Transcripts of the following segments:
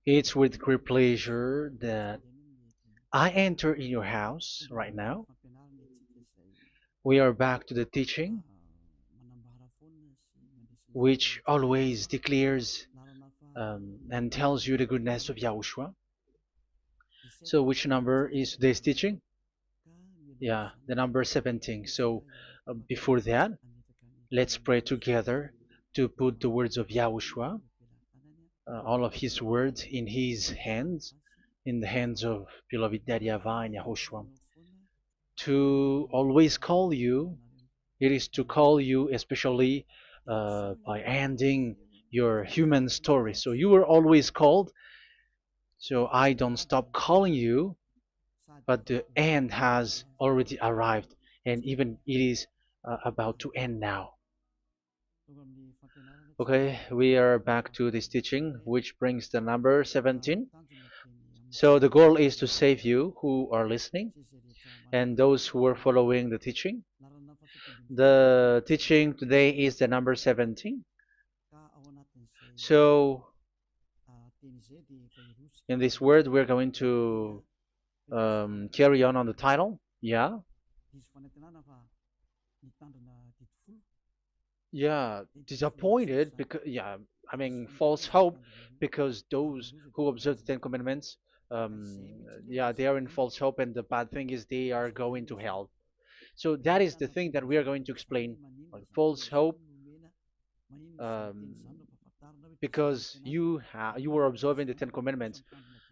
It's with great pleasure that I enter in your house right now. We are back to the teaching, which always declares and tells you the goodness of Yahushua. So, which number is today's teaching? Yeah, the number 17. So, before that, let's pray together to put the words of Yahushua, all of his words in his hands, in the hands of beloved Daddy YAHVAH and YAHOSHUAH. To always call you, it is to call you especially by ending your human story. So you were always called, so I don't stop calling you, but the end has already arrived, and even it is about to end now. Okay, we are back to this teaching, which brings the number 17. So the goal is to save you who are listening and those who are following the teaching. The teaching today is the number 17. So in this word, we're going to carry on the title. Yeah, yeah, disappointed because yeah, I mean false hope because those who observe the Ten Commandments, yeah, they are in false hope, and the bad thing is they are going to hell. So that is the thing that we are going to explain. Like false hope, um, because you were observing the Ten Commandments.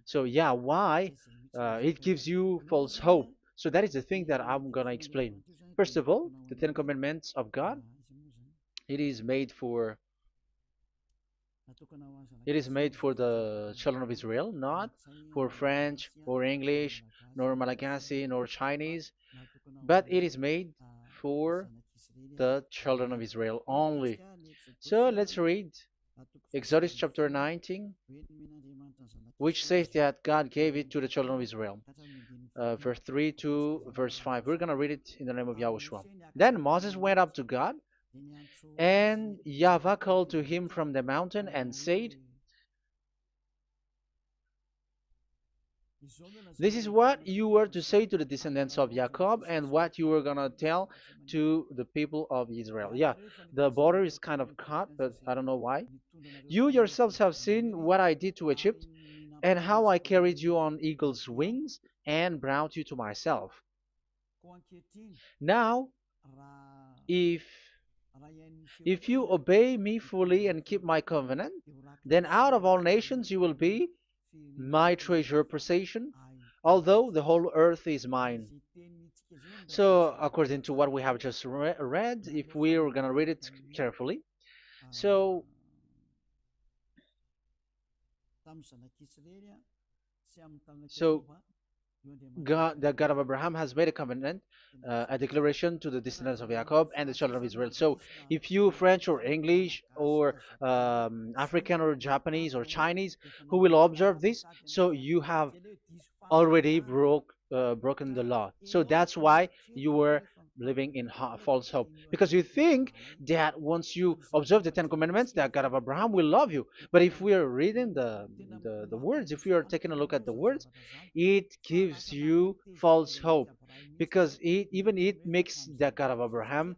So yeah, why it gives you false hope? So that is the thing that I'm gonna explain. First of all, the Ten Commandments of God, it is made for it is made for the children of Israel, not for French or English, nor Malagasy, nor Chinese, but it is made for the children of Israel only. So let's read Exodus chapter 19, which says that God gave it to the children of Israel. Verse 3 to verse 5. We're going to read it in the name of Yahushua. Then Moses went up to God, and YAHVAH called to him from the mountain and said, this is what you were to say to the descendants of Jacob and what you were going to tell to the people of Israel. Yeah, the border is kind of cut, but I don't know why. You yourselves have seen what I did to Egypt and how I carried you on eagle's wings and brought you to myself. Now, if if you obey me fully and keep my covenant, then out of all nations you will be my treasure possession, although the whole earth is mine. So, according to what we have just read, if we're going to read it carefully, so so God, the God of Abraham, has made a covenant, a declaration to the descendants of Jacob and the children of Israel. So, if you French or English or African or Japanese or Chinese who will observe this, so you have already broken the law. So that's why you were living in false hope, because you think that once you observe the Ten Commandments, that God of Abraham will love you. But if we are reading the words, if we are taking a look at the words, it gives you false hope, because even it makes the God of Abraham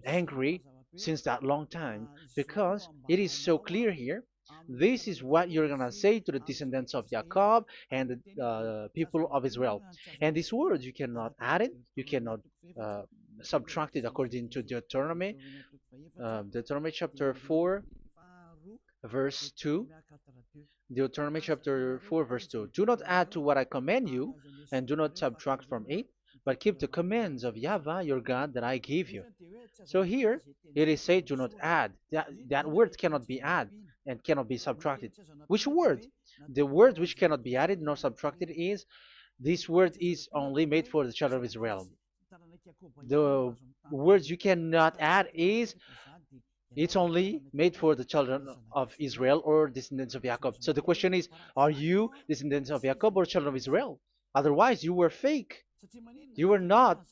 angry since that long time, because it is so clear here. This is what you're gonna say to the descendants of Jacob and the people of Israel. And this word, you cannot add it, you cannot uh, subtract it, according to Deuteronomy, Deuteronomy chapter 4, verse 2. Deuteronomy chapter 4, verse 2. Do not add to what I command you, and do not subtract from it, but keep the commands of YAHVAH your God that I give you. So here it is said, do not add. That word cannot be added and cannot be subtracted. Which word? The word which cannot be added nor subtracted is, this word is only made for the children of Israel. The words you cannot add is, it's only made for the children of Israel or descendants of Jacob. So the question is, are you descendants of Jacob or children of Israel? Otherwise, you were fake. You were not,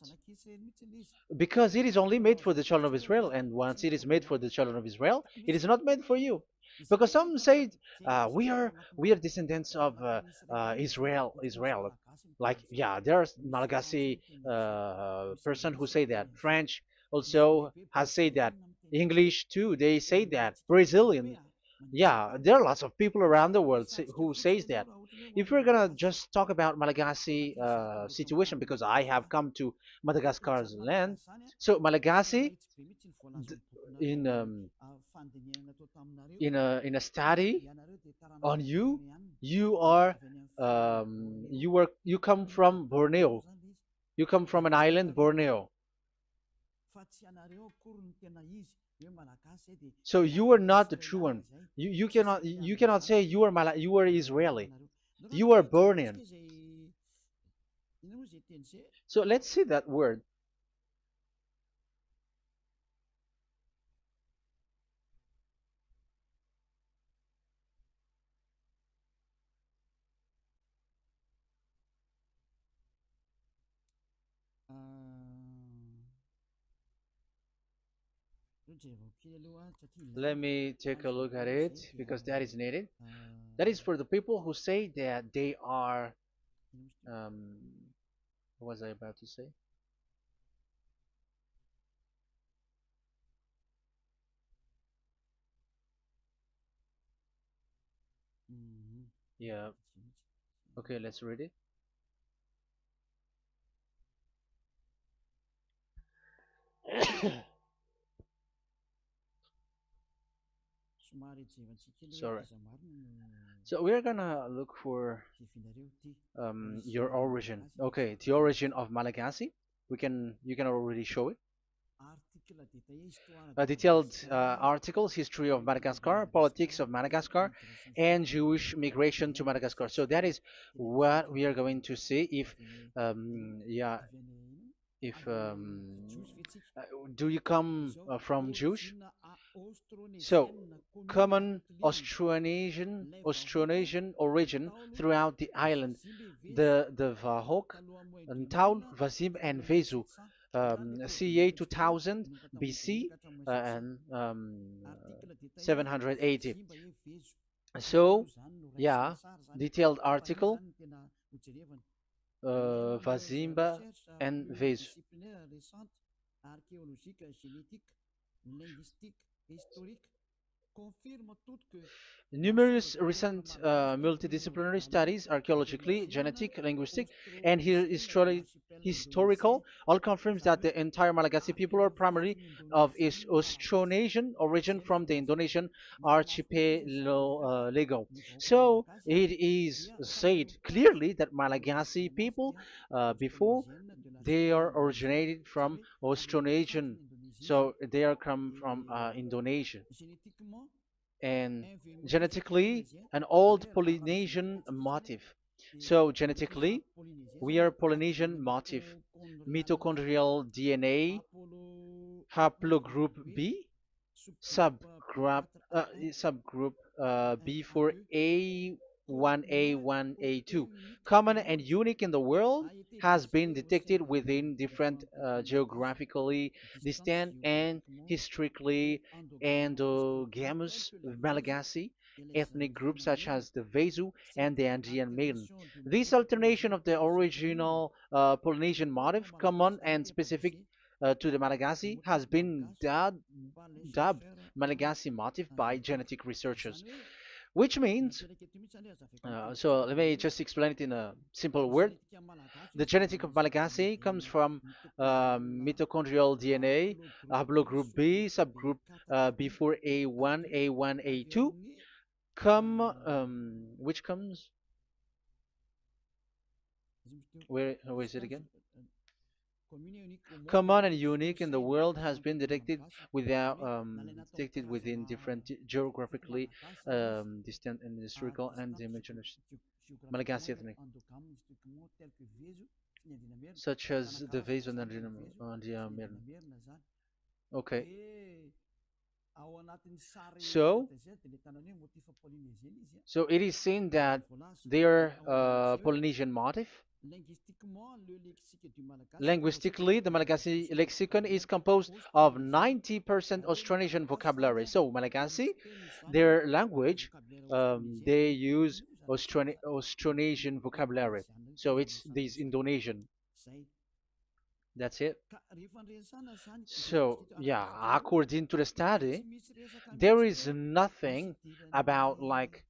because it is only made for the children of Israel. And once it is made for the children of Israel, it is not made for you. because some say we are descendants of Israel. Like, yeah, there's Malagasy person who say that. French also has said that. English too, they say that. Brazilian, yeah, there are lots of people around the world who says that. If we're gonna just talk about Malagasy situation, because I have come to Madagascar's land, so Malagasy, in in a study on you, you are you come from Borneo. You come from an island, Borneo. So you are not the true one. You cannot say you are Israeli. You are Bornean. So let's see that word. Let me take a look at it because that is needed. That is for the people who say that they are. Um, what was I about to say? Yeah. Okay, let's read it. Sorry. So we're gonna look for your origin. Okay, the origin of Malagasy. You can already show it. Detailed articles, history of Madagascar, politics of Madagascar, and Jewish migration to Madagascar. So that is what we are going to see. Yeah, if uh, do you come from Jewish? So, common Austronesian origin throughout the island, the Vahok, Ntaul, Vazim, and Vezu, CA 2000 BC and 780. So, yeah, detailed article, Vazimba and Vezu. Numerous recent multidisciplinary studies, archaeologically, genetic, linguistic, and historical, all confirms that the entire Malagasy people are primarily of Austronesian origin from the Indonesian archipelago. So it is said clearly that Malagasy people, before, they are originated from Austronesian, so they are come from Indonesia, and genetically an old Polynesian motif. So genetically, we are Polynesian motif, mitochondrial DNA, haplogroup B, subgroup subgroup B for A1A1A2, common and unique in the world, has been detected within different geographically distant and historically endogamous Malagasy ethnic groups such as the Vezu and the Andean Maiden. This alternation of the original Polynesian motif, common and specific to the Malagasy, has been dubbed Malagasy motif by genetic researchers, which means, so let me just explain it in a simple word. The genetic of Malagasy comes from mitochondrial DNA, haplogroup B, subgroup B4A1, A1, A2, which comes, where is it again? Common and unique in the world, has been detected within different geographically distant and historical and dimensional Malagasy ethnic, such as the Vezo and the Okay. So, so it is seen that their Polynesian motif. Linguistically, the Malagasy lexicon is composed of 90% Austronesian vocabulary. So, Malagasy, their language, they use Austronesian vocabulary. So, it's this Indonesian. That's it. So, yeah, according to the study, there is nothing about like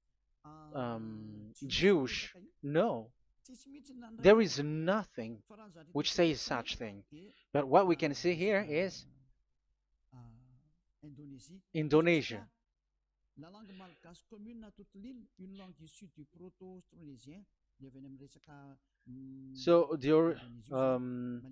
Jewish. No, there is nothing which says such thing. But what we can see here is Indonesia. So um,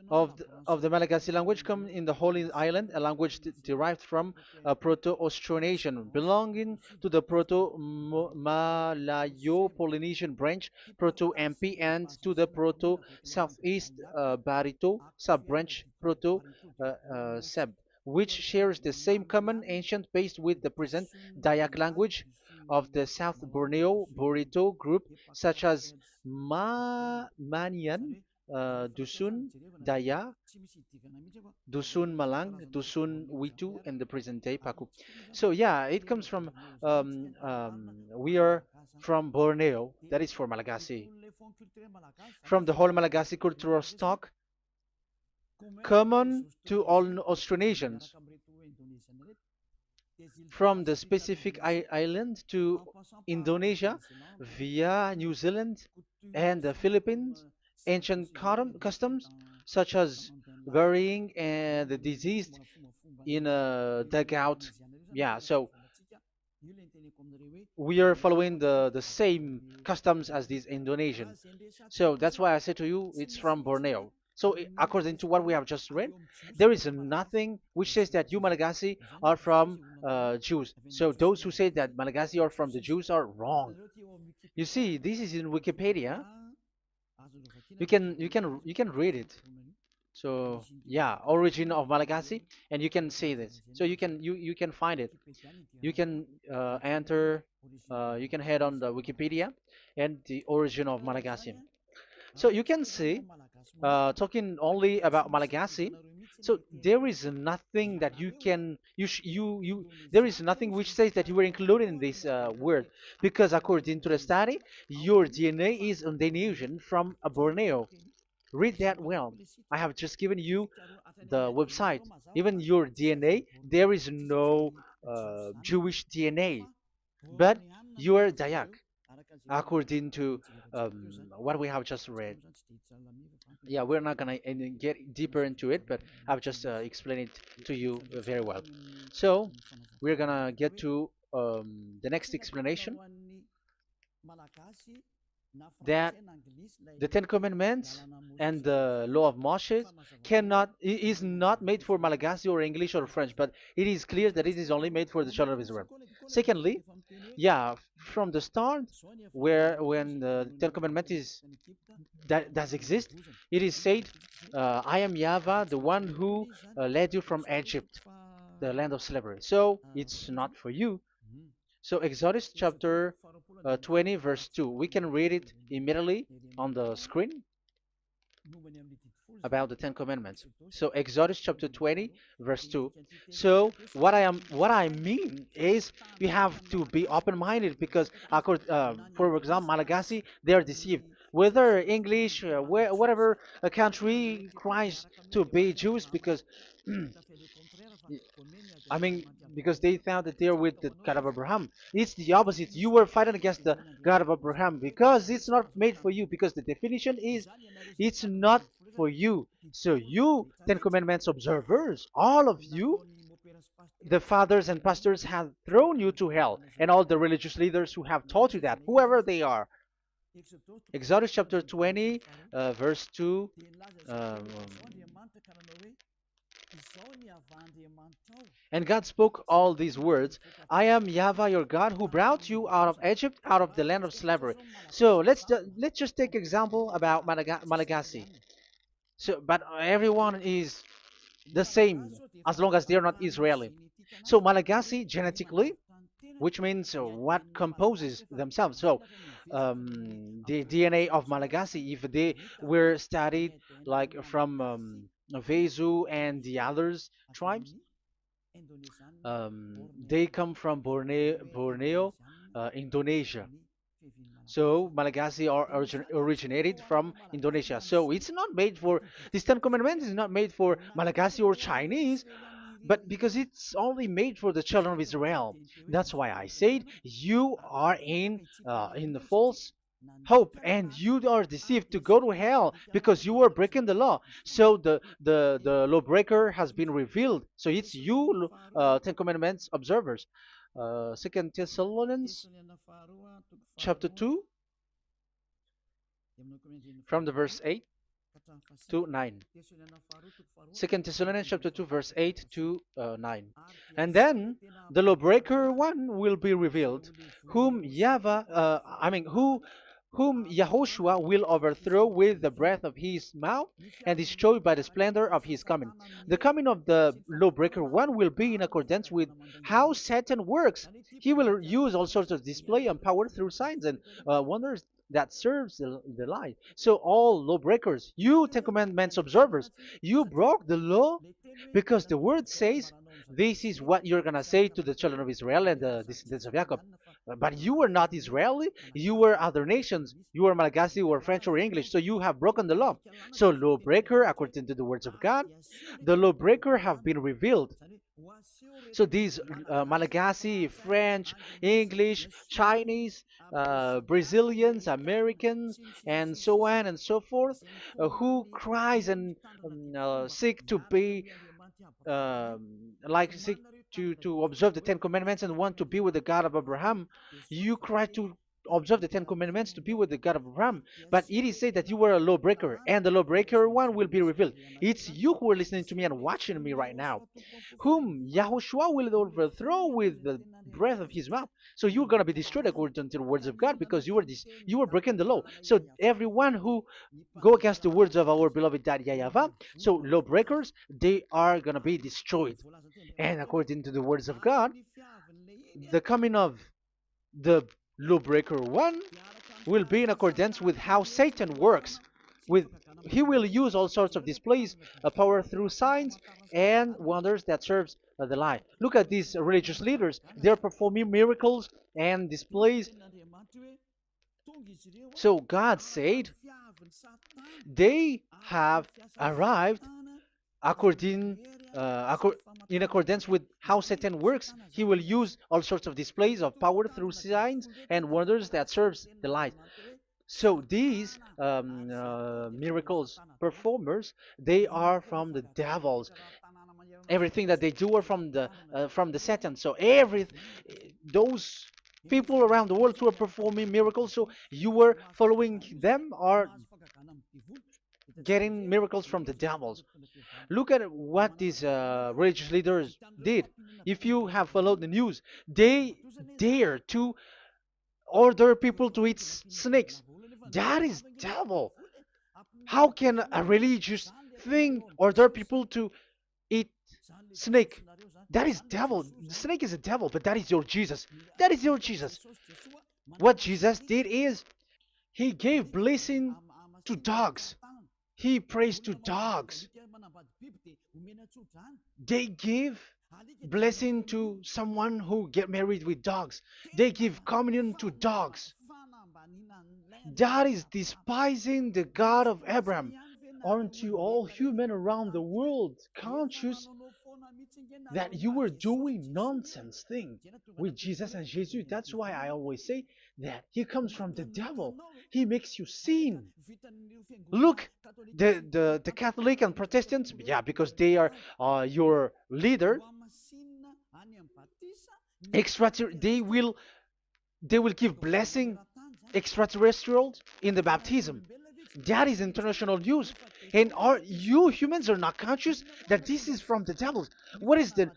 of the Malagasy language come in the Holy Island, a language derived from Proto-Austronesian, belonging to the Proto-Malayo-Polynesian branch, Proto-MP, and to the Proto-Southeast Barito sub-branch, Proto-Seb, which shares the same common ancient base with the present Dayak language of the South Borneo Burrito group, such as Manian, Dusun, Daya, Dusun Malang, Dusun Witu, and the present day Paku. So yeah, it comes from we are from Borneo, that is for Malagasy. From the whole Malagasy cultural stock, common to all Austronesians, from the specific island to Indonesia via New Zealand and the Philippines, ancient customs such as burying and the deceased in a dugout. Yeah, so we are following the same customs as these Indonesian. So that's why I said to you it's from Borneo. So according to what we have just read, there is nothing which says that you Malagasy are from Jews. So those who say that Malagasy are from the Jews are wrong. You see, this is in Wikipedia. You can read it. So yeah, origin of Malagasy, and you can see this. So you can find it. You can enter. You can head on the Wikipedia and the origin of Malagasy. So you can see, talking only about Malagasy. So there is nothing that you can you there is nothing which says that you were included in this word, because according to the study, your DNA is Indonesian from Borneo. Read that well. I have just given you the website. Even your DNA, there is no Jewish DNA, but you are Dayak, according to what we have just read. Yeah, we're not gonna get deeper into it, but I've just explained it to you very well. So we're gonna get to the next explanation, that the Ten Commandments and the Law of Moshe is not made for Malagasy or English or French, but it is clear that it is only made for the children of Israel. Secondly, yeah, from the start, where when the Ten Commandments that does exist, it is said, "I am YAHVAH, the one who led you from Egypt, the land of slavery." So it's not for you. So Exodus chapter 20 verse 2. We can read it immediately on the screen about the Ten Commandments. So Exodus chapter 20 verse 2. So what I mean is you have to be open-minded, because for example, Malagasy, they are deceived. Whether English, whatever a country cries to be Jews, because I mean, because they thought that they're with the God of Abraham. It's the opposite. You were fighting against the God of Abraham, because it's not made for you. Because the definition is, it's not for you. So you, Ten Commandments observers, all of you, the fathers and pastors have thrown you to hell, and all the religious leaders who have taught you that, whoever they are. Exodus chapter 20, verse 2. Um, And God spoke all these words: "I am YAHVAH your God, who brought you out of Egypt, out of the land of slavery." So let's just take example about Malagasy. So, but everyone is the same as long as they're not Israeli. So Malagasy genetically, which means what composes themselves. So the DNA of Malagasy, if they were studied like from Vesu and the others tribes, they come from Borneo, Indonesia. So Malagasy are originated from Indonesia. So it's not made for this Ten Commandments is not made for Malagasy or Chinese, but because it's only made for the children of Israel. That's why I said you are in the false hope and you are deceived to go to hell because you are breaking the law. So the lawbreaker has been revealed. So it's you, Ten Commandments observers. Second Thessalonians chapter 2 from the verse 8 to 9. Second Thessalonians chapter 2 verse 8 to 9. And then the lawbreaker one will be revealed, whom whom Yahushua will overthrow with the breath of his mouth and destroy by the splendor of his coming. The coming of the lawbreaker one will be in accordance with how Satan works. He will use all sorts of display and power through signs and wonders that serves the lie. So all lawbreakers, you Ten Commandments observers, you broke the law because the word says this is what you're gonna say to the children of Israel and the descendants of Jacob. But you were not Israeli, you were other nations, you were Malagasy or French or English, so you have broken the law. So lawbreaker, according to the words of God, the lawbreaker have been revealed. So these Malagasy, French, English, Chinese, Brazilians, Americans, and so on and so forth, who cries and seek to be seek to observe the Ten Commandments and want to be with the God of Abraham. You cry to observe the Ten Commandments to be with the God of Abraham, but it is said that you were a lawbreaker, and the lawbreaker one will be revealed. It's you who are listening to me and watching me right now, whom Yahushua will overthrow with the breath of his mouth. So you're going to be destroyed according to the words of God because you were breaking the law. So everyone who go against the words of our beloved Dad YAHVAH, so lawbreakers, they are going to be destroyed. And according to the words of God, the coming of the lawbreaker one will be in accordance with how Satan works. With he will use all sorts of displays, power through signs and wonders that serves the lie. Look at these religious leaders; they're performing miracles and displays. So God said they have arrived according in accordance with how Satan works. He will use all sorts of displays of power through signs and wonders that serves the light. So these miracles performers, they are from the devils. Everything that they do are from the Satan. So every those people around the world who are performing miracles, so you were following them, are getting miracles from the devils. Look at what these religious leaders did. If you have followed the news, they dare to order people to eat snakes. That is devil. How can a religious thing order people to eat snake? That is devil. The snake is a devil, but that is your Jesus. That is your Jesus. What Jesus did is he gave blessing to dogs. He prays to dogs. They give blessing to someone who get married with dogs. They give communion to dogs. That is despising the God of Abraham. Aren't you all human around the world conscious that you were doing nonsense thing with Jesus and Jesus? That's why I always say that he comes from the devil. He makes you sin. Look, the Catholic and Protestants, yeah, because they are your leader. They will give blessing extraterrestrials in the baptism. That is international news, and you humans are not conscious that this is from the devil. What is the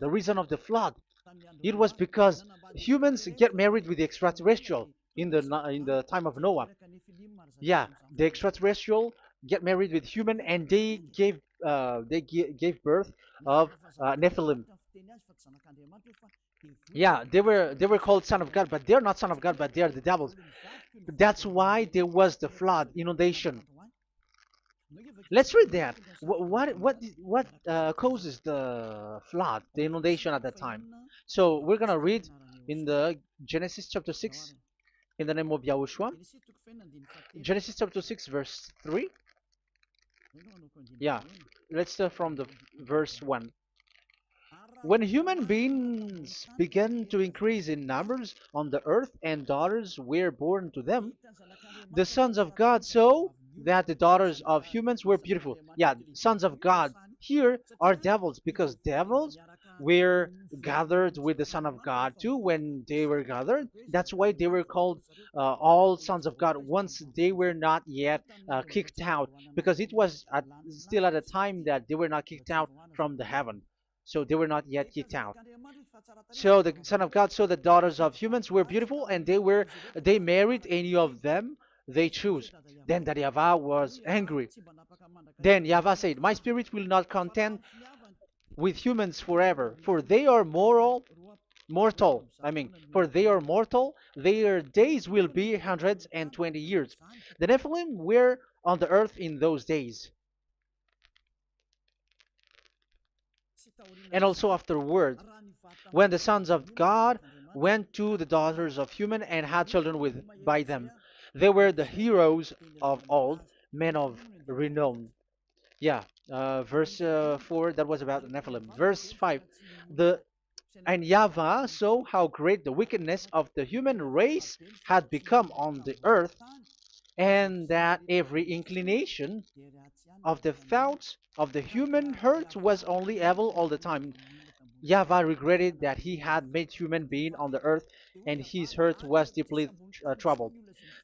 reason of the flood? It was because humans get married with the extraterrestrial in the time of Noah. Yeah, the extraterrestrial get married with human, and they gave birth of Nephilim. Yeah, they were called son of God, but they're not son of God, but they are the devils. That's why there was the flood, inundation. Let's read that. What causes the flood, the inundation at that time? So we're gonna read in the Genesis chapter 6 in the name of Yahushua. Genesis chapter 6 verse 3. Yeah, let's start from the verse 1. When human beings began to increase in numbers on the earth and daughters were born to them, the sons of God saw that the daughters of humans were beautiful. Yeah, sons of God here are devils, because devils were gathered with the Son of God too when they were gathered. That's why they were called all sons of God once they were not yet kicked out, because it was still at a time that they were not kicked out from the heaven. So they were not yet kicked out. So the Son of God saw the daughters of humans were beautiful, and they married any of them they choose. Then that YAHVAH was angry. Then YAHVAH said, "My spirit will not contend with humans forever, for they are mortal. For they are mortal. Their days will be 120 years. The Nephilim were on the earth in those days, and also afterward, when the sons of God went to the daughters of human and had children with by them. They were the heroes of old, men of renown." Yeah, verse 4, that was about the Nephilim. Verse 5, the and YAHVAH saw how great the wickedness of the human race had become on the earth, and that every inclination of the thoughts of the human heart was only evil all the time. YAHVAH regretted that he had made human being on the earth, and his heart was deeply troubled.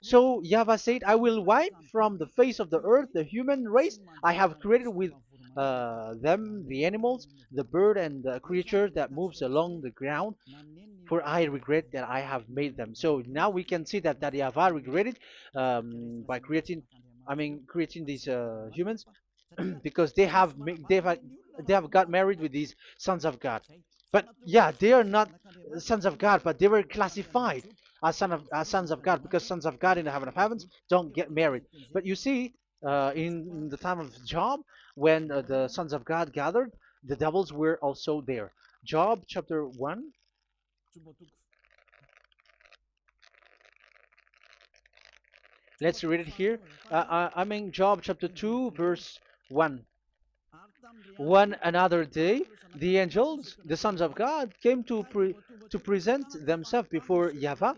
So YAHVAH said, "I will wipe from the face of the earth the human race I have created with them, the animals, the bird, and the creature that moves along the ground, for I regret that I have made them." So now we can see that YAHVAH regretted by creating these humans, because they have got married with these sons of God. But yeah, they are not sons of God, but they were classified as sons of God, because sons of God in the heaven of heavens don't get married. But you see, in the time of Job, when the sons of God gathered, the devils were also there. Job chapter 1. Let's read it here. Job chapter 2, verse 1. One another day, the angels, the sons of God, came to present themselves before YAHVAH,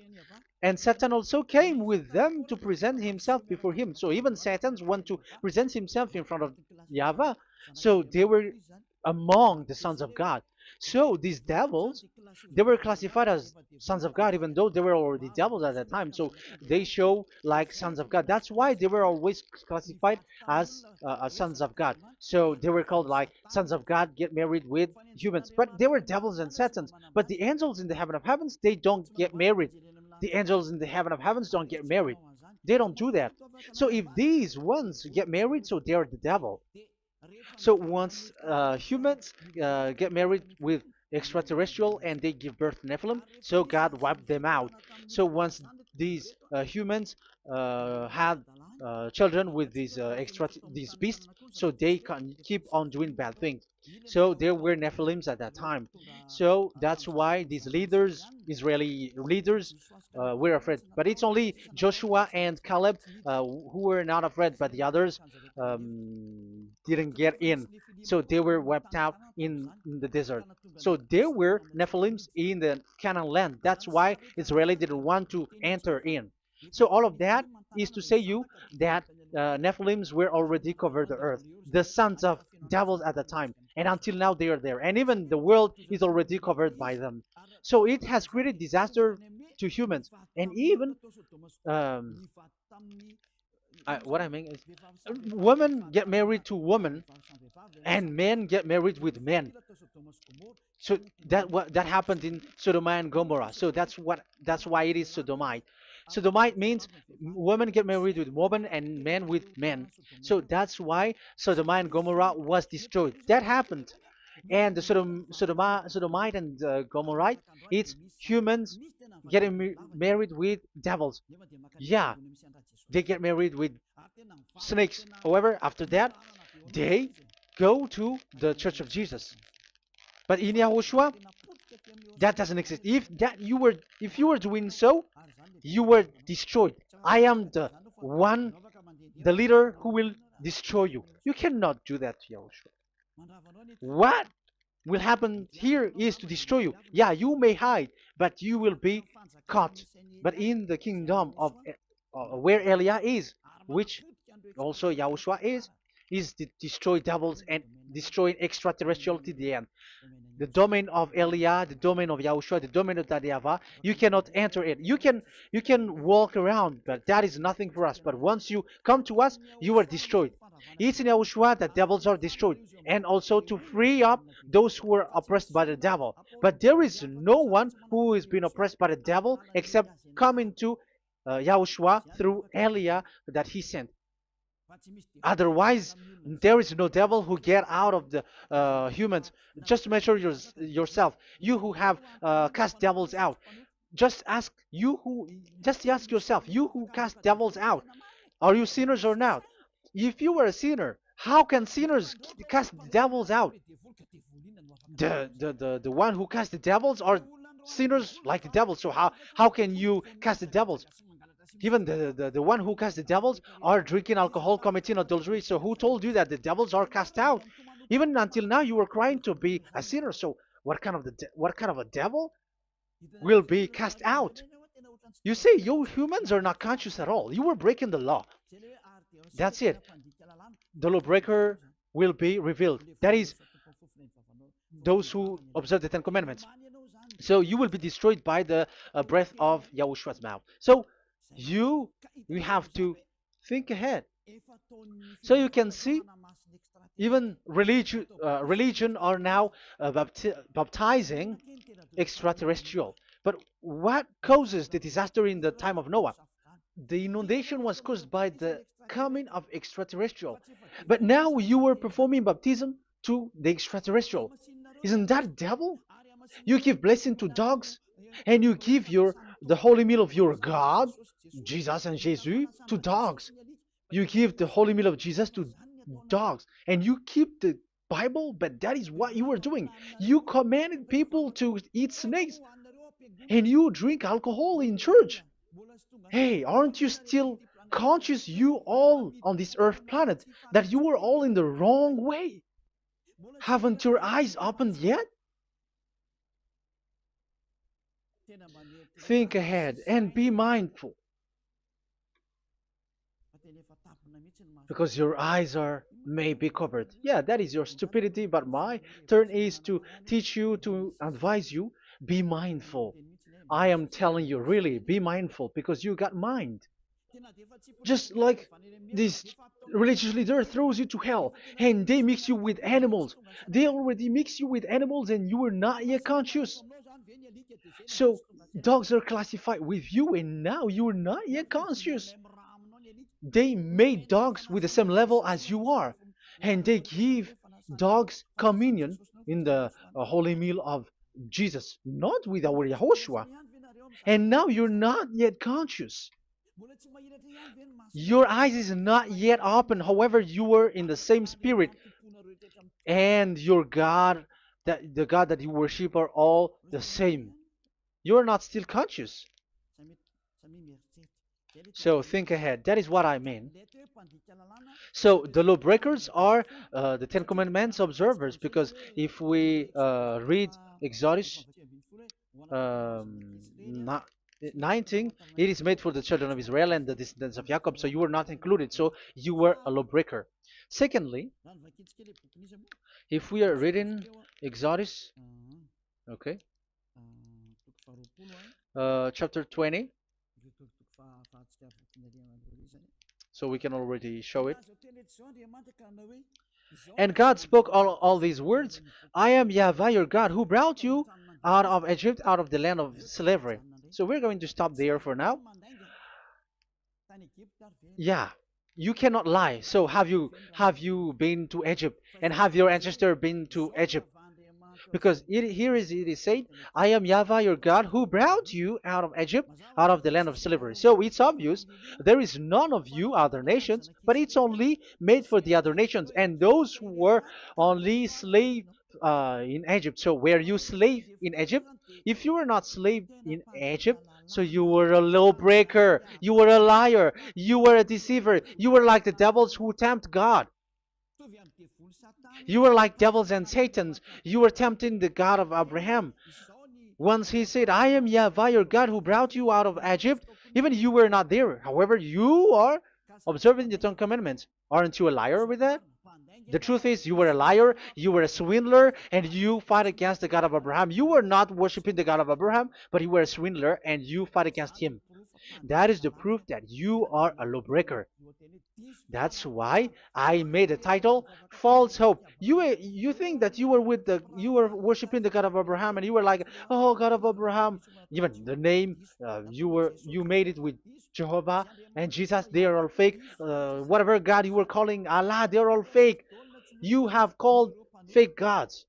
and Satan also came with them to present himself before him. So even Satan's want to present himself in front of YAHVAH. So they were among the sons of God. So these devils, they were classified as sons of God, even though they were already devils at that time. So they show like sons of God. That's why they were always classified as sons of God. So they were called like sons of God get married with humans. But they were devils and satans. But the angels in the heaven of heavens, they don't get married. The angels in the heaven of heavens don't get married. They don't do that. So if these ones get married, so they are the devil. So once humans get married with extraterrestrial and they give birth to Nephilim, so God wiped them out. So once these humans had children with these beasts, so they can keep on doing bad things. So there were Nephilims at that time. So that's why these leaders, Israeli leaders, were afraid. But it's only Joshua and Caleb who were not afraid, but the others didn't get in. So they were wiped out in the desert. So there were Nephilims in the Canaan land. That's why Israeli didn't want to enter in. So all of that is to say you that Nephilims were already covered the earth, the sons of devils at the time, and until now they are there, and even the world is already covered by them. So it has created disaster to humans, and even what I mean is, women get married to women, and men get married with men. So that happened in Sodom and Gomorrah. So that's why it is sodomite. Sodomite means women get married with women and men with men. So that's why Sodom and Gomorrah was destroyed. That happened. And the Sodomite and Gomorrite, it's humans getting married with devils. Yeah, they get married with snakes. However, after that, they go to the Church of Jesus. But in Yahushua, that doesn't exist. If you were doing so, you were destroyed. I am the one, the leader who will destroy you. You cannot do that to Yahushua. What will happen here is to destroy you. Yeah, you may hide, but you will be caught. But in the kingdom of where Elia is, which also Yahushua is to destroy devils and destroying extraterrestrial to the end. The domain of Elia, the domain of Yahushua, the domain of YAHVAH, you cannot enter it. You can walk around, but that is nothing for us. But once you come to us, you are destroyed. It's in Yahushua that devils are destroyed, and also to free up those who are oppressed by the devil. But there is no one who is being oppressed by the devil except coming to Yahushua through Elia that he sent. Otherwise, there is no devil who get out of the humans. Just measure yourself. You who have cast devils out. Just ask you who. Just ask yourself. You who cast devils out. Are you sinners or not? If you were a sinner, how can sinners cast devils out? The one who cast the devils are sinners like the devil. So how can you cast the devils? Even the one who cast the devils are drinking alcohol, committing adultery. So who told you that the devils are cast out? Even until now, you were crying to be a sinner. So what kind of a devil will be cast out? You say you humans are not conscious at all. You were breaking the law. That's it. The lawbreaker will be revealed. That is, those who observe the Ten Commandments. So you will be destroyed by the breath of Yahushua's mouth. So you have to think ahead. So you can see, even religion are now baptizing extraterrestrial. But what causes the disaster in the time of Noah? The inundation was caused by the coming of extraterrestrial. But now you are performing baptism to the extraterrestrial. Isn't that devil? You give blessing to dogs, and you give the holy meal of your God, Jesus and Jesus, to dogs. You give the holy meal of Jesus to dogs, and you keep the Bible, but that is what you were doing. You commanded people to eat snakes, and you drink alcohol in church. Hey, aren't you still conscious, you all on this earth planet, that you were all in the wrong way? Haven't your eyes opened yet? Think ahead and be mindful, because your eyes are may be covered. Yeah, that is your stupidity, but my turn is to teach you, to advise you. Be mindful. I am telling you, really, be mindful, because you got mind. Just like this religious leader throws you to hell and they mix you with animals. They already mix you with animals and you are not yet conscious. So dogs are classified with you and now you are not yet conscious. They made dogs with the same level as you are, and they give dogs communion in the holy meal of Jesus, not with our Yahushua. And now you're not yet conscious. Your eyes is not yet open. However, you are in the same spirit, and your God, that the God that you worship, are all the same. You are not still conscious. So think ahead. That is what I mean. So the lawbreakers are the Ten Commandments observers, because if we read Exodus um, 19, it is made for the children of Israel and the descendants of Jacob, so you were not included, so you were a lawbreaker. Secondly, if we are reading Exodus, okay, chapter 20, so we can already show it. And God spoke all these words: I am YAHVAH your God, who brought you out of Egypt, out of the land of slavery. So we're going to stop there for now. Yeah, you cannot lie. So have you been to Egypt, and have your ancestor been to Egypt? Because it is said, I am Yahweh your God who brought you out of Egypt, out of the land of slavery. So it's obvious there is none of you other nations, but it's only made for the other nations and those who were only slave in Egypt. So were you slave in Egypt? If you were not slave in Egypt, so you were a lawbreaker, you were a liar, you were a deceiver, you were like the devils who tempt God. You were like devils and Satans. You were tempting the God of Abraham. Once he said, I am Yahweh, your God, who brought you out of Egypt. Even you were not there. However, you are observing the Ten Commandments. Aren't you a liar with that? The truth is, you were a liar, you were a swindler, and you fight against the God of Abraham. You were not worshiping the God of Abraham, but you were a swindler, and you fight against him. That is the proof that you are a lawbreaker. That's why I made a title, False Hope. You think that you were worshiping the God of Abraham, and you were like, oh, God of Abraham. Even the name, you made it with Jehovah and Jesus. They are all fake. Whatever God you were calling Allah, they are all fake. You have called fake gods.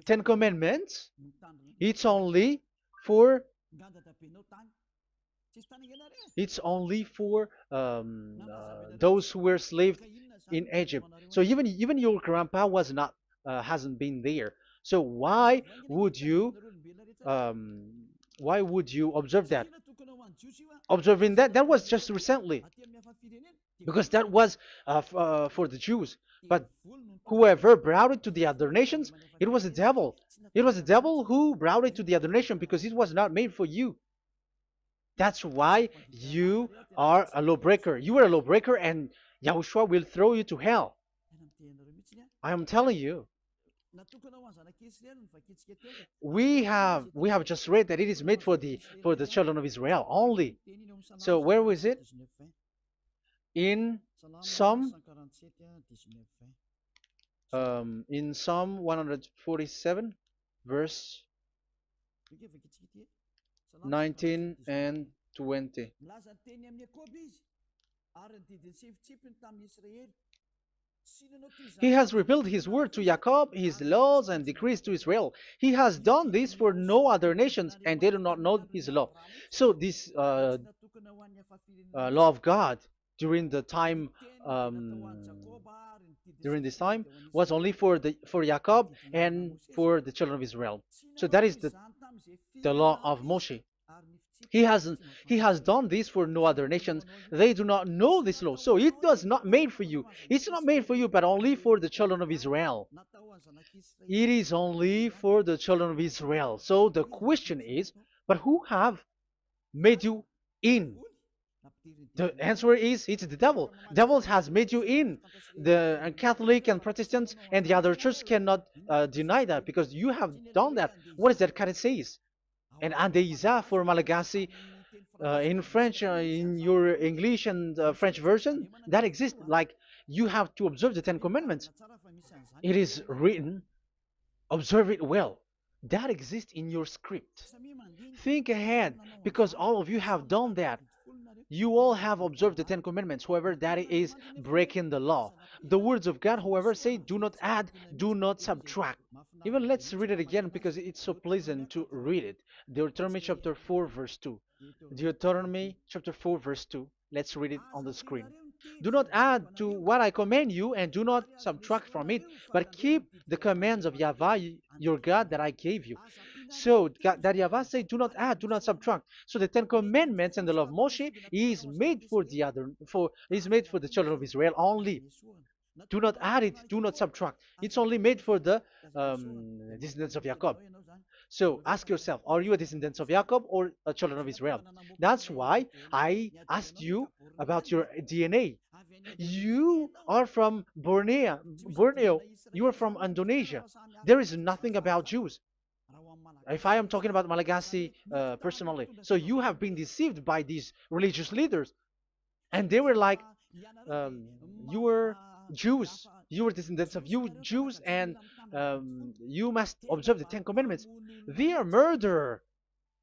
Ten Commandments. It's only for those who were slaves in Egypt. So even your grandpa was not hasn't been there. So would you um, why would you observe that? Observing that was just recently because that was for the Jews. But whoever brought it to the other nations, it was the devil. It was the devil who brought it to the other nation because it was not made for you. That's why you are a lawbreaker. You are a lawbreaker, and Yahushua will throw you to hell. I am telling you. We have just read that it is made for the children of Israel only. So where was it? In Psalm in Psalm 147, verse 19 and 20. He has revealed his word to Jacob, his laws and decrees to Israel. He has done this for no other nations, and they do not know his law. So this law of God during the time during this time was only for Jacob and for the children of Israel. So that is the law of Moshe. He has he has done this for no other nations. They do not know this law. So it was not made for you. It's not made for you, but only for the children of Israel. It is only for the children of Israel. So the question is, but who have made you in? The answer is it's the devil. Devil has made you in. The Catholic and Protestants and the other church cannot deny that because you have done that. What is that kind of says? And Andeiza for Malagasy in French, in your English and French version, that exists. Like you have to observe the Ten Commandments. It is written, observe it well. That exists in your script. Think ahead because all of you have done that. You all have observed the Ten Commandments. However, that is breaking the law. The words of God, however, say, do not add, do not subtract. Even let's read it again because it's so pleasant to read it. Deuteronomy chapter 4, verse 2. Deuteronomy chapter 4, verse 2. Let's read it on the screen. Do not add to what I command you, and do not subtract from it, but keep the commands of Yahweh, your God, that I gave you. So that Yahweh said, do not add, do not subtract. So the Ten Commandments and the law of Moshe is made for the children of Israel only. Do not add it, do not subtract. It's only made for the descendants of Jacob. So ask yourself, are you a descendant of Jacob or a children of Israel? That's why I asked you about your DNA. You are from Borneo. You are from Indonesia. There is nothing about Jews. If I am talking about Malagasy personally. So you have been deceived by these religious leaders. And they were like, you were Jews. You were descendants of you Jews, and you must observe the Ten Commandments. They are murderer.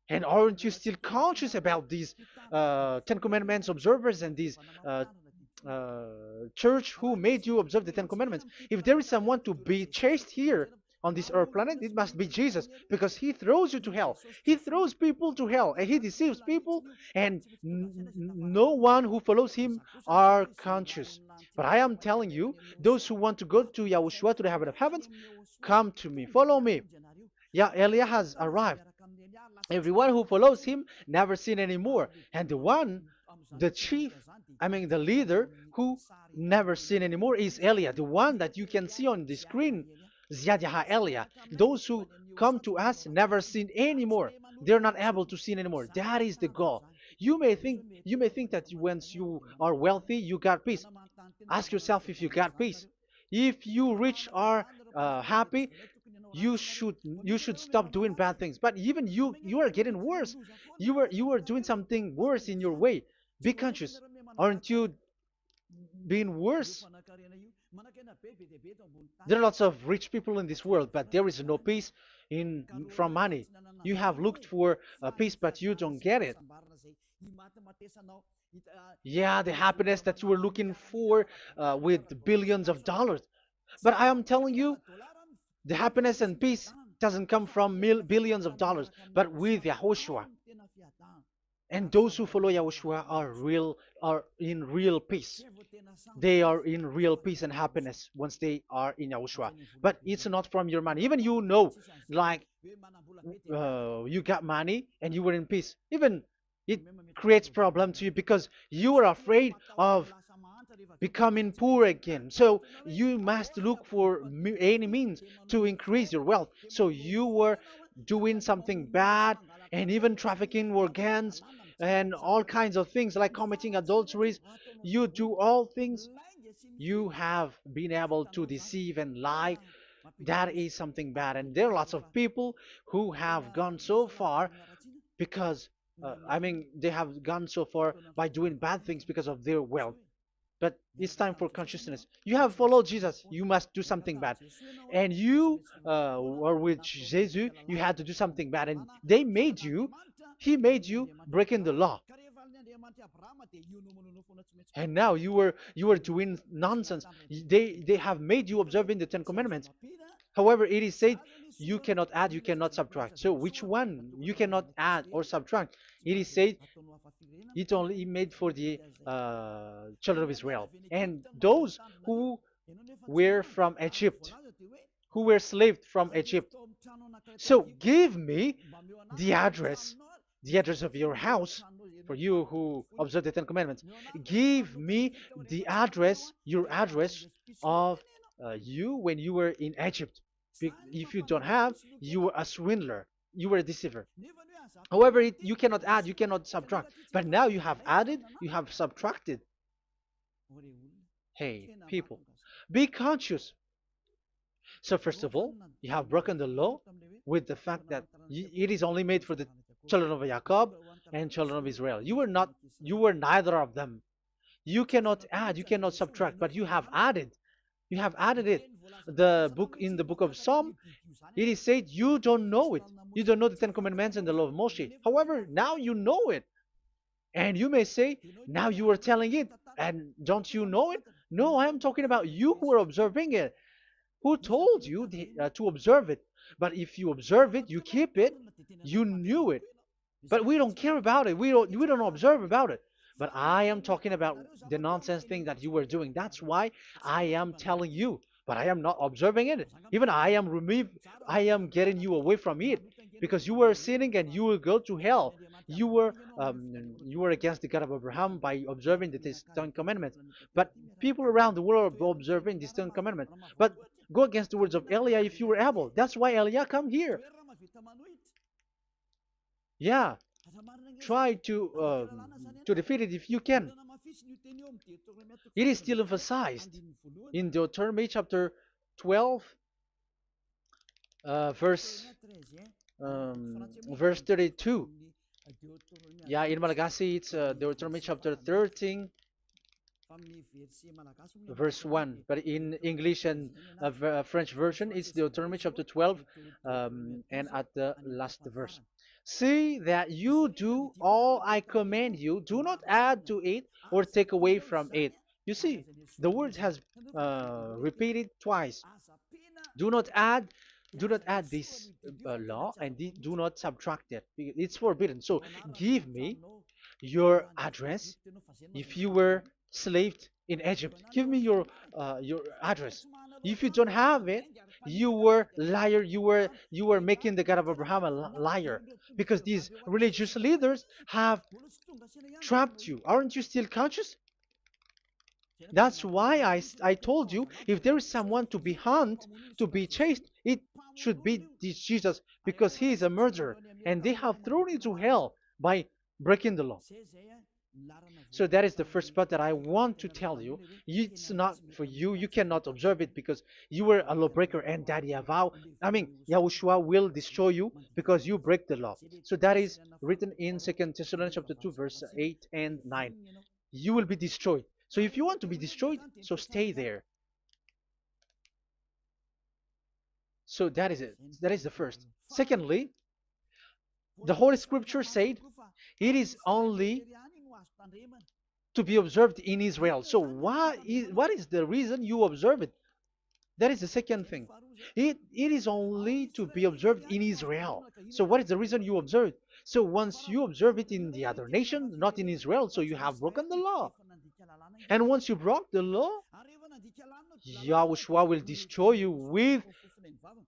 And aren't you still conscious about these Ten Commandments observers and these uh, church who made you observe the Ten Commandments? If there is someone to be chased here on this earth planet, it must be Jesus, because he throws you to hell. He throws people to hell, and he deceives people, and no one who follows him are conscious. But I am telling you, those who want to go to Yahushua, to the heaven of heavens, come to me, follow me. Yeah, Eliah has arrived. Everyone who follows him never sin anymore. And the chief, the leader who never sin anymore is Eliah, the one that you can see on the screen. Ziyadah Eliah. Those who come to us never sin anymore. They're not able to sin anymore. That is the goal. You may think that once you are wealthy, you got peace. Ask yourself if you got peace. If you rich are happy, you should stop doing bad things. But even you are getting worse. You are doing something worse in your way. Be conscious. Aren't you being worse? There are lots of rich people in this world, but there is no peace in from money. You have looked for peace, but you don't get it. Yeah, the happiness that you were looking for with billions of dollars. But I am telling you, the happiness and peace doesn't come from billions of dollars, but with Yahushua. And those who follow Yahushua are in real peace. They are in real peace and happiness once they are in Yahushua. But it's not from your money. Even like you got money and you were in peace. Even it creates problem to you because you are afraid of becoming poor again. So you must look for any means to increase your wealth. So you were doing something bad and even trafficking organs and all kinds of things like committing adulteries. You do all things. You have been able to deceive and lie. That is something bad. And there are lots of people who have gone so far because, they have gone so far by doing bad things because of their wealth. But it's time for consciousness. You have followed Jesus, you must do something bad. And you were with Jesus, you had to do something bad. And he made you breaking the law. And now you were doing nonsense. They have made you observing the Ten Commandments. However, it is said you cannot add, you cannot subtract. So which one you cannot add or subtract? It is said it only made for the children of Israel and those who were from Egypt, who were slaved from Egypt. So give me the address, of your house, for you who observe the Ten Commandments. Give me the address, your address of you when you were in Egypt. If you don't have, you were a swindler, you were a deceiver. However, you cannot add, you cannot subtract. But now you have added, you have subtracted. Hey, people, be conscious. So first of all, you have broken the law with the fact that it is only made for the children of Jacob and children of Israel. You were neither of them. You cannot add, you cannot subtract, but you have added. You have added it. In the book of Psalm, it is said you don't know it. You don't know the Ten Commandments and the law of Moshe. However, now you know it. And you may say, now you are telling it, and don't you know it? No, I am talking about you who are observing it. Who told you to observe it? But if you observe it, you keep it, you knew it. But we don't care about it. We don't observe about it. But I am talking about the nonsense thing that you were doing. That's why I am telling you. But I am not observing it. Even I am getting you away from it. Because you were sinning and you will go to hell. You were against the God of Abraham by observing the Ten Commandments. But people around the world are observing the Ten Commandments. But go against the words of Eliah if you were able. That's why Eliah come here. Yeah, try to defeat it if you can. It is still emphasized in Deuteronomy chapter 12, verse 32. Yeah, in Malagasy it's Deuteronomy chapter 13, verse 1. But in English and French version, it's Deuteronomy chapter 12, and at the last verse. See that you do all I command you. Do not add to it or take away from it. You see, the word has repeated twice. Do not add, do not add this law, and do not subtract it. It's forbidden. So give me your address. If you were slaved in Egypt, give me your address. If you don't have it, you were liar. You were making the God of Abraham a liar, because these religious leaders have trapped you. Aren't you still conscious? That's why I told you, if there is someone to be hunted, to be chased, it should be this Jesus, because he is a murderer and they have thrown you to hell by breaking the law. So that is the first part that I want to tell you. It's not for you. You cannot observe it because you were a lawbreaker, and that Yahushua will destroy you because you break the law. So that is written in 2 Thessalonians chapter 2, verse 8 and 9. You will be destroyed. So if you want to be destroyed, so stay there. So that is it. That is the first. Secondly, the Holy Scripture said it is only to be observed in Israel. So what is the reason you observe it? That is the second thing. It is only to be observed in Israel. So what is the reason you observe it? So once you observe it in the other nations, not in Israel, so you have broken the law. And once you broke the law, Yahushua will destroy you with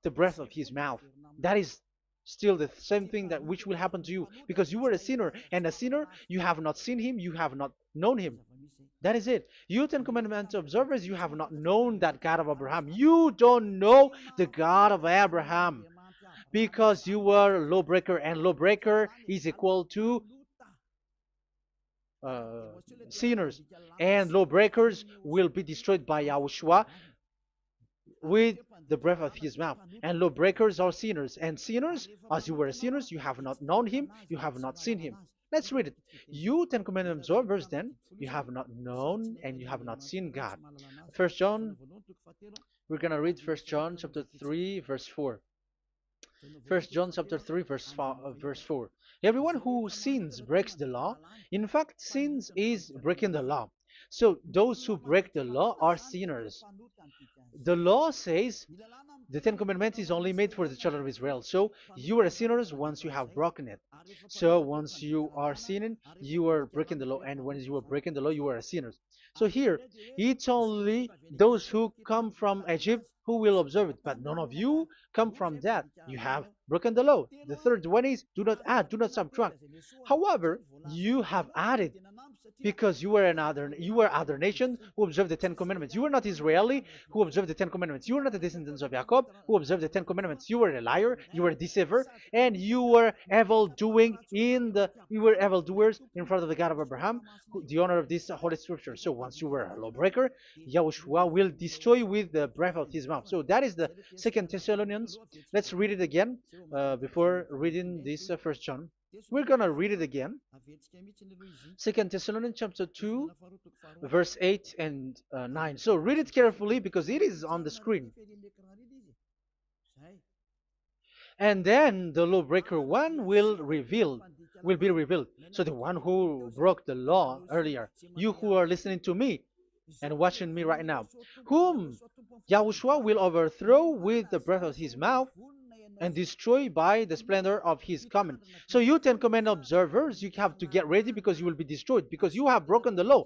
the breath of his mouth. That is still the same thing that which will happen to you, because you were a sinner, and a sinner, you have not seen him, you have not known him. That is it. You Ten Commandments observers, you have not known that God of Abraham. You don't know the God of Abraham because you were a lawbreaker, and lawbreaker is equal to uh, sinners, and lawbreakers will be destroyed by Yahushua with the breath of his mouth. And lawbreakers are sinners, and sinners, as you were sinners, you have not known him, you have not seen him. Let's read it. You Ten Commandments observers, then, you have not known and you have not seen God. First John, we're gonna read First John chapter 3, verse 4. First John chapter 3, verse 4. Everyone who sins breaks the law. In fact, sins is breaking the law. So those who break the law are sinners. The law says the Ten Commandments is only made for the children of Israel. So you are sinners once you have broken it. So once you are sinning, you are breaking the law, and when you are breaking the law, you are a sinner. So here, it's only those who come from Egypt who will observe it, but none of you come from that. You have broken the law. The third one is do not add, do not subtract. However, you have added, because you were other nations who observed the Ten Commandments. You were not Israeli who observed the Ten Commandments. You were not the descendants of Jacob who observed the Ten Commandments. You were a liar, you were a deceiver, and you were evil doers in front of the God of Abraham, the honor of this holy scripture. So once you were a lawbreaker, Yahushua will destroy with the breath of his mouth. So that is the Second Thessalonians. Let's read it again before reading this First John. We're gonna read it again. Second Thessalonians chapter 2, verse 8 and 9. So read it carefully because it is on the screen. And then the lawbreaker one will be revealed. So the one who broke the law earlier, you who are listening to me and watching me right now, whom Yahushua will overthrow with the breath of his mouth and destroy by the splendor of his coming. So you Ten Commandment observers, you have to get ready because you will be destroyed, because you have broken the law.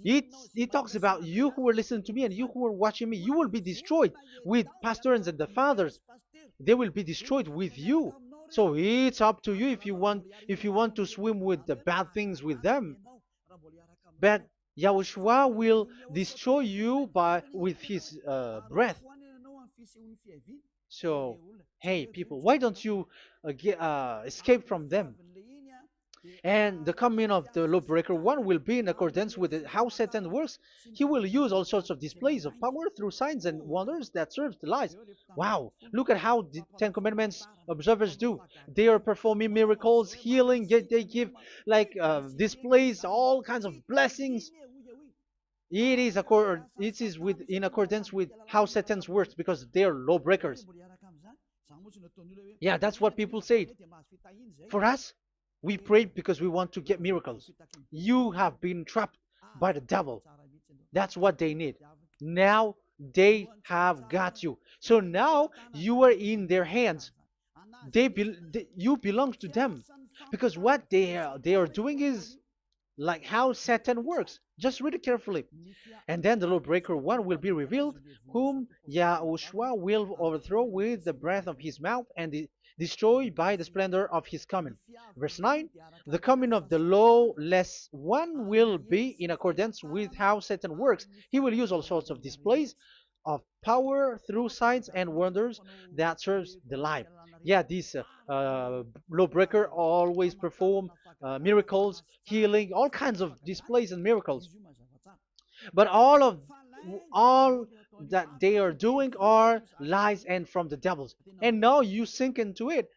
It talks about you who are listening to me and you who are watching me. You will be destroyed with pastors and the fathers. They will be destroyed with you. So it's up to you if you want to swim with the bad things with them. But Yahushua will destroy you with his breath. So, hey people, why don't you escape from them? And the coming of the lawbreaker one will be in accordance with how Satan works. He will use all sorts of displays of power through signs and wonders that serve the lies. Wow, look at how the Ten Commandments observers do. They are performing miracles, healing, they give like displays, all kinds of blessings. It is in accordance with how Satan works, because they are lawbreakers. Yeah, that's what people said. For us, we prayed because we want to get miracles. You have been trapped by the devil. That's what they need. Now they have got you. So now you are in their hands. You belong to them, because what they are doing is like how Satan works. Just read it carefully. And then the lawbreaker one will be revealed, whom Yahushua will overthrow with the breath of his mouth and destroy by the splendor of his coming. Verse 9, the coming of the lawless one will be in accordance with how Satan works. He will use all sorts of displays of power through signs and wonders that serves the lie. Yeah, this lawbreaker always perform miracles, healing, all kinds of displays and miracles. But all that they are doing are lies and from the devils. And now you sink into it,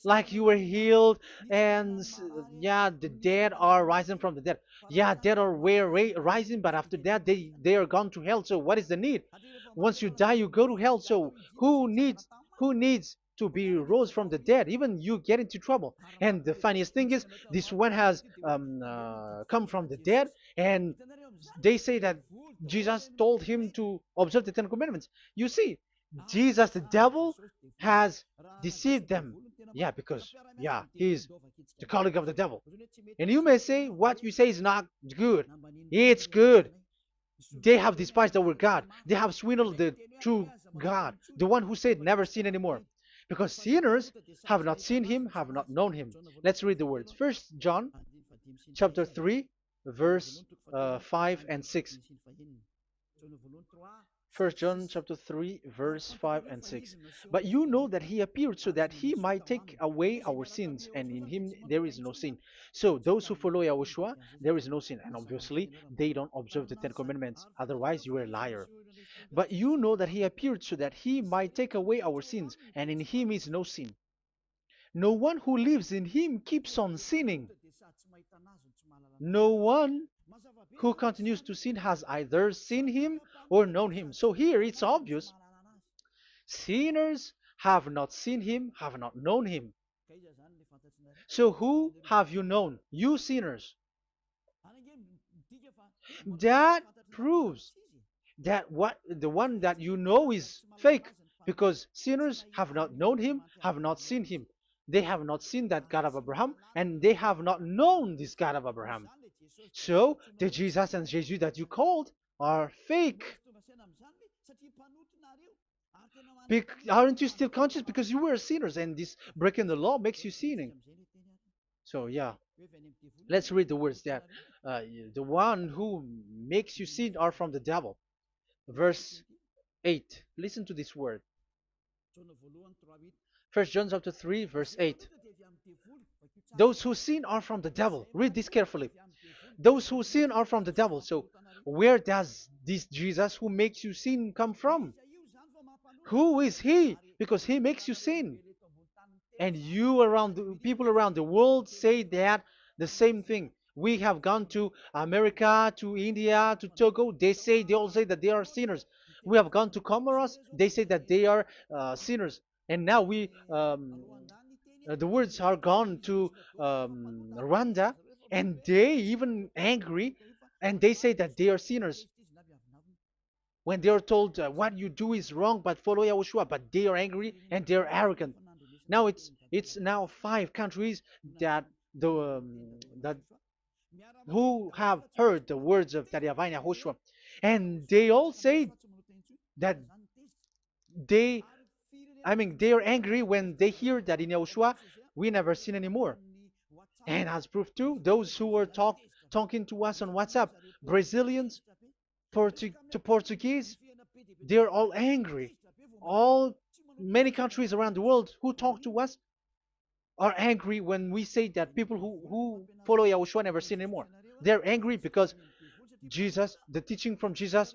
like you were healed, and yeah, the dead are rising from the dead. Yeah, dead are rising, but after that they are gone to hell. So what is the need? Once you die, you go to hell. So who needs to be rose from the dead? Even you get into trouble. And the funniest thing is, this one has come from the dead, and they say that Jesus told him to observe the Ten Commandments. You see, Jesus, the devil, has deceived them. Yeah, because, yeah, he's the colleague of the devil. And you may say, what you say is not good. It's good. They have despised our God. They have swindled the true God, the one who said, never sin anymore. Because sinners have not seen him, have not known him. Let's read the words. First John chapter 3, verse 5 and 6. First John chapter 3, verse 5 and 6. But you know that he appeared so that he might take away our sins, and in him there is no sin. So those who follow YAHOSHUAH, there is no sin. And obviously, they don't observe the Ten Commandments. Otherwise, you are a liar. But you know that he appeared so that he might take away our sins, and in him is no sin. No one who lives in him keeps on sinning. No one who continues to sin has either seen him or known him. So here it's obvious. Sinners have not seen him, have not known him. So who have you known? You sinners. That proves that what the one that you know is fake, because sinners have not known him, have not seen him. They have not seen that God of Abraham, and they have not known this God of Abraham. So the Jesus and Jesus that you called are fake. Aren't you still conscious? Because you were sinners, and this breaking the law makes you sinning. So yeah, let's read the words that the one who makes you sin are from the devil. Verse 8. Listen to this word. First John chapter 3, verse 8. Those who sin are from the devil. Read this carefully. Those who sin are from the devil. So where does this Jesus who makes you sin come from? Who is he? Because he makes you sin. And people around the world say that the same thing. We have gone to America, to India, to Togo. They all say that they are sinners. We have gone to Comoros. They say that they are sinners. And now the words are gone to Rwanda, and they even angry, and they say that they are sinners when they are told what you do is wrong, but follow YAHOSHUAH. But they are angry and they are arrogant. Now it's now 5 countries that that who have heard the words of Yahavah and YAHOSHUAH, and they all say that they they are angry when they hear that in YAHOSHUAH we never sin anymore. And as proof too, those who were talking to us on WhatsApp, Brazilians, Portuguese, they're all angry. Many countries around the world who talk to us are angry when we say that people who follow YAHOSHUAH never sin anymore. They're angry because Jesus, the teaching from Jesus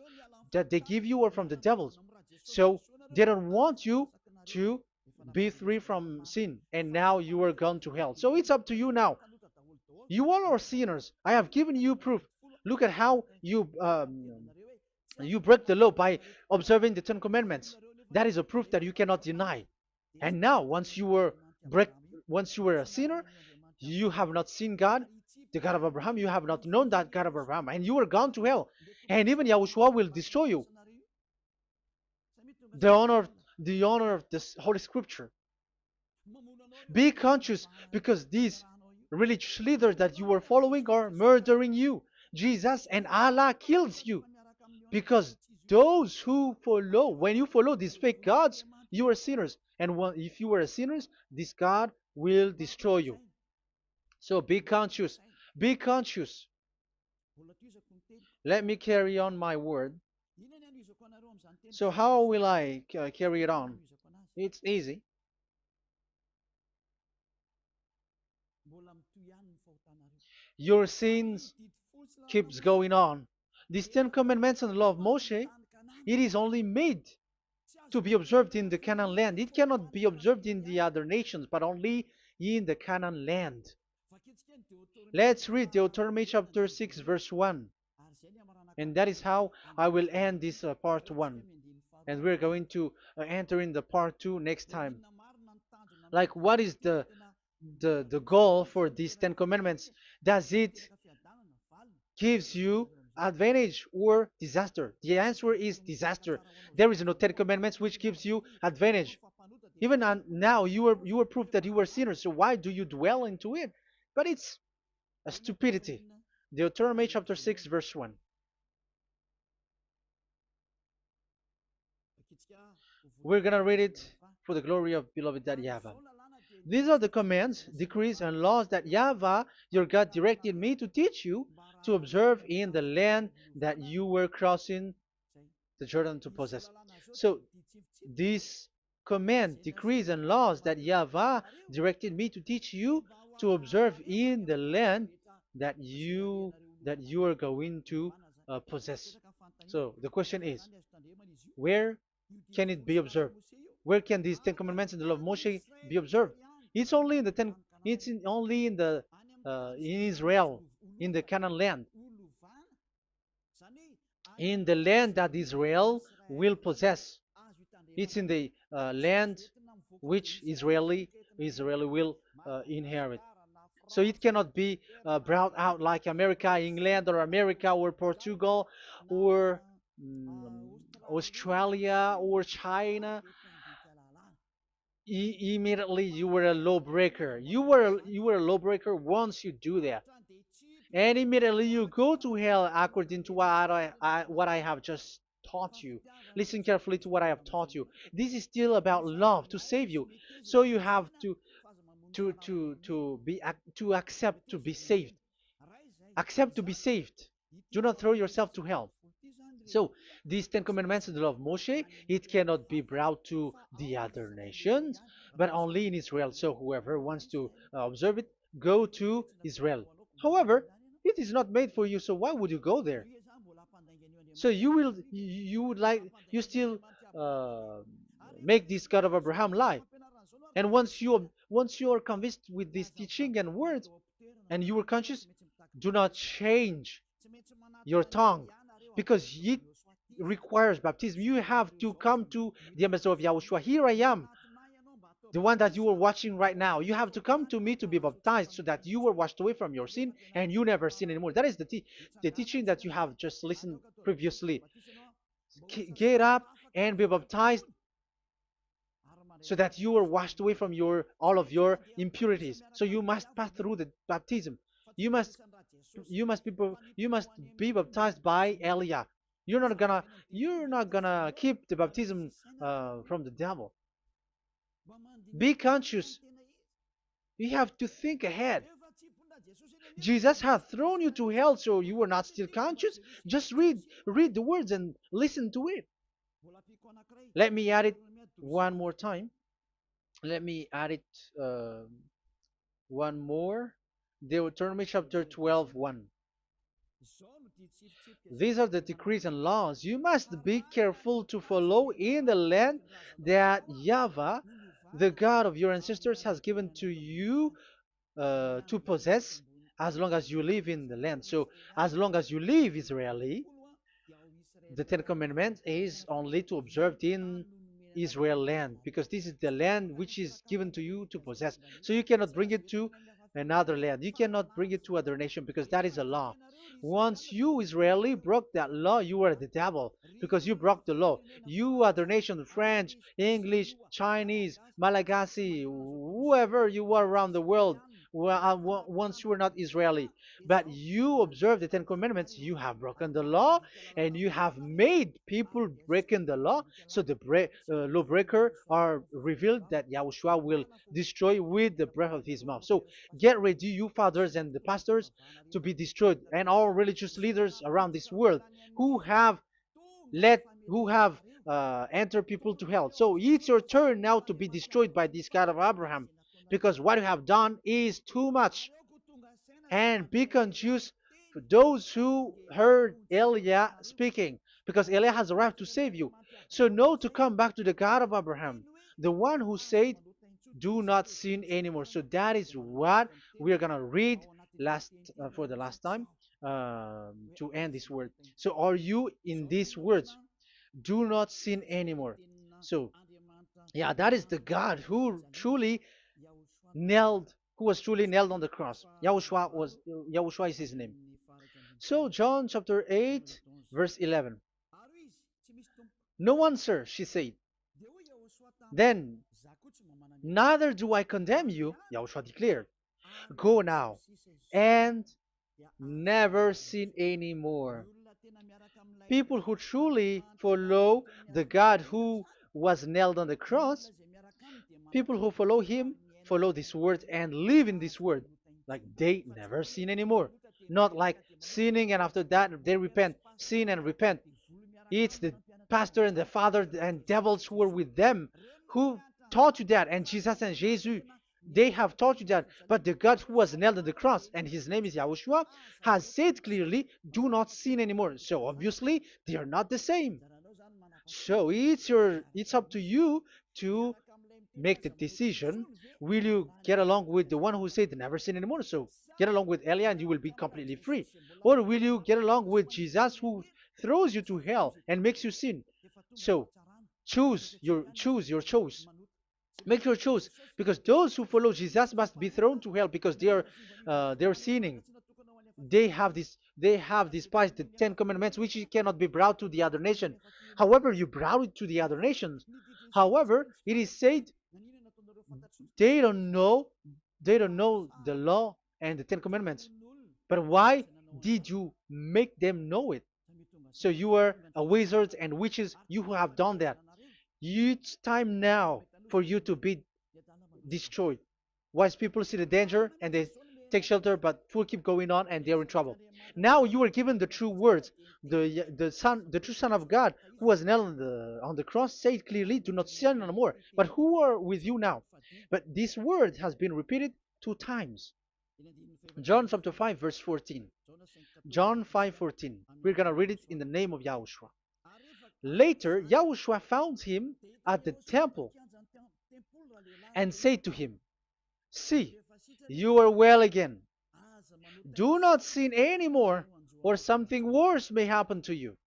that they give you are from the devils. So they don't want you to be free from sin, and now you are gone to hell. So it's up to you now. You all are sinners. I have given you proof. Look at how you break the law by observing the Ten Commandments. That is a proof that you cannot deny. And now, once you were a sinner, you have not seen God, the God of Abraham. You have not known that God of Abraham, and you were gone to hell. And even Yahushua will destroy you. The honor, the honor of this Holy Scripture. Be conscious because these religious leaders that you are following are murdering you. Jesus and Allah kills you because those who follow, when you follow these fake gods, you are sinners. And if you are a sinner, this God will destroy you. So be conscious. Be conscious. Let me carry on my word. So how will I carry it on? It's easy. Your sins keeps going on. These Ten Commandments and the law of Moshe, it is only made to be observed in the Canaan land. It cannot be observed in the other nations, but only in the Canaan land. Let's read Deuteronomy chapter 6, verse 1. And that is how I will end this part 1. And we're going to enter in the part 2 next time. Like, what is the goal for these Ten Commandments? Does it gives you advantage or disaster? The answer is disaster. There is no Ten Commandments which gives you advantage. Even now, you were proof that you were sinners. So why do you dwell into it? But it's a stupidity. Deuteronomy chapter 6, verse 1. We're gonna read it for the glory of beloved Daddy Yahweh. These are the commands, decrees, and laws that Yahweh, your God, directed me to teach you to observe in the land that you were crossing the Jordan to possess. So, these command, decrees, and laws that Yahweh directed me to teach you to observe in the land that you are going to possess. So, the question is, where can it be observed? Where can these Ten Commandments and the law of Moshe be observed? It's only in the ten. Only in the in Israel, in the Canaan land, in the land that Israel will possess. It's in the land which Israeli will inherit. So it cannot be brought out like America, England, or America, or Portugal, or mm, Australia, or China. Immediately you were a lawbreaker. You were a lawbreaker once you do that, and immediately you go to hell according to what I have just taught you. Listen carefully to what I have taught you. This is still about love to save you. So you have to accept to be saved. Accept to be saved. Do not throw yourself to hell. So these Ten Commandments and the law of Moshe, it cannot be brought to the other nations, but only in Israel. So whoever wants to observe it, go to Israel. However, it is not made for you, so why would you go there? So you still uh, make this God of Abraham lie. And once you are convinced with this teaching and words, and you are conscious, do not change your tongue, because it requires baptism. You have to come to the ambassador of Yahushua. Here I am, the one that you are watching right now. You have to come to me to be baptized so that you are washed away from your sin and you never sin anymore. That is the teaching that you have just listened previously. Get up and be baptized so that you are washed away from all of your impurities. So you must pass through the baptism. You must be baptized by Elia. You're not gonna keep the baptism from the devil. Be conscious. You have to think ahead. Jesus has thrown you to hell, so you are not still conscious. Just read the words and listen to it. Let me add it one more time. Let me add it uh, one more. Deuteronomy chapter 12, 1. These are the decrees and laws you must be careful to follow in the land that Yahweh, the God of your ancestors, has given to you to possess as long as you live in the land. So, as long as you live Israeli, the Ten Commandments is only to observe in Israel land, because this is the land which is given to you to possess. So you cannot bring it to another land. You cannot bring it to other nation because that is a law. Once you Israeli broke that law, you were the devil because you broke the law. You other nation, French, English, Chinese, Malagasy, whoever you are around the world, once you were not Israeli, but you observe the Ten Commandments, you have broken the law and you have made people breaking the law. So the lawbreaker are revealed that Yahushua will destroy with the breath of his mouth. So get ready, you fathers and the pastors, to be destroyed, and all religious leaders around this world who have who have entered people to hell. So it's your turn now to be destroyed by this God of Abraham, because what you have done is too much. And be conscious for those who heard Eliah speaking, because Eliah has arrived to save you. So know to come back to the God of Abraham, the one who said, "Do not sin anymore." So that is what we are gonna read last for the last time to end this word. So are you in these words? Do not sin anymore. So yeah, that is the God who was truly nailed on the cross. Yahushua is his name. So John chapter 8 verse 11. No answer, she said. Then, neither do I condemn you, Yahushua declared. Go now and never sin anymore. People who truly follow the God who was nailed on the cross, people who follow him, follow this word and live in this word. Like they never sin anymore. Not like sinning and after that they repent. Sin and repent. It's the pastor and the father and devils who were with them who taught you that. And Jesus and Jesus, they have taught you that. But the God who was nailed on the cross, and his name is Yahushua, has said clearly, do not sin anymore. So obviously, they are not the same. So it's up to you to make the decision. Will you get along with the one who said never sin anymore? So get along with Elia and you will be completely free. Or will you get along with Jesus who throws you to hell and makes you sin? So choose your choice. Make your choice, because those who follow Jesus must be thrown to hell because they are sinning. They have despised the Ten Commandments, which cannot be brought to the other nation. However, you brought it to the other nations. However, it is said they don't know they don't know the law and the Ten Commandments. But why did you make them know it? So you are a wizard and witches, you who have done that. It's time now for you to be destroyed. Wise people see the danger and they take shelter, but fool keep going on and they're in trouble. Now you are given the true words. The true Son of God, who was nailed on the cross, said clearly, "Do not sin no more." But who are with you now? But this word has been repeated 2 times. John chapter 5 verse 14. John 5:14. We're gonna read it in the name of Yahushua. Later, Yahushua found him at the temple and said to him, "See, you are well again. Do not sin anymore, or something worse may happen to you."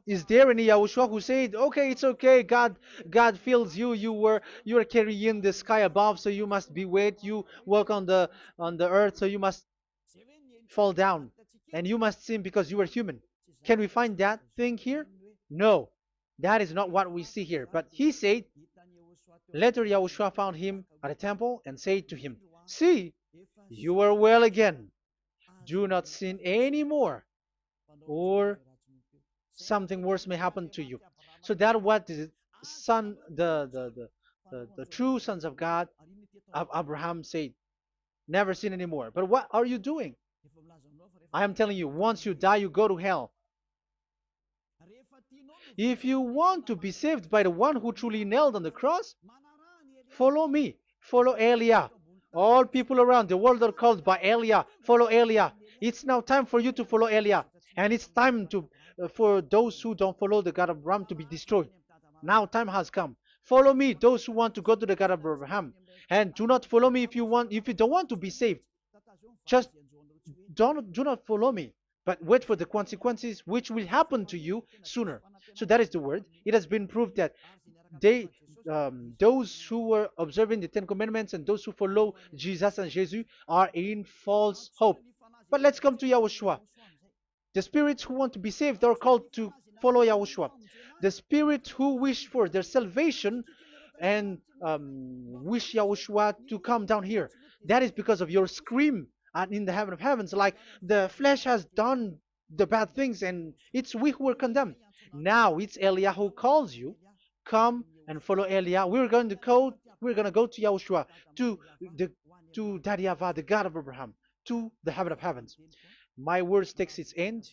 Is there any Yahushua who said, "Okay, it's okay, God fills you, you are carrying the sky above, so you must be wet, you walk on the earth, so you must fall down, and you must sin because you are human"? Can we find that thing here? No, that is not what we see here. But he said, later Yahushua found him at a temple and said to him, "See, you are well again. Do not sin anymore, or something worse may happen to you." So that what the son, the true sons of God, of Abraham said, never sin anymore. But what are you doing? I am telling you, once you die, you go to hell. If you want to be saved by the one who truly nailed on the cross, follow me. Follow Elia. All people around the world are called by Elia. Follow Elia. It's now time for you to follow Elia. And it's time for those who don't follow the God of Abraham to be destroyed. Now time has come. Follow me, those who want to go to the God of Abraham. And do not follow me if you don't want to be saved. Just do not follow me. but wait for the consequences which will happen to you sooner. So that is the word. It has been proved that they those who were observing the Ten Commandments and those who follow Jesus and Jesus are in false hope. But let's come to Yahushua. The spirits who want to be saved are called to follow Yahushua. The spirits who wish for their salvation and wish Yahushua to come down here. That is because of your scream in the heaven of heavens. Like the flesh has done the bad things and it's we who were condemned. Now it's Eliah who calls you. Come and follow Eliah. We're going to go to Yahushua, to the to Daddy Yahvah, the God of Abraham, to the heaven of heavens. My words takes its end.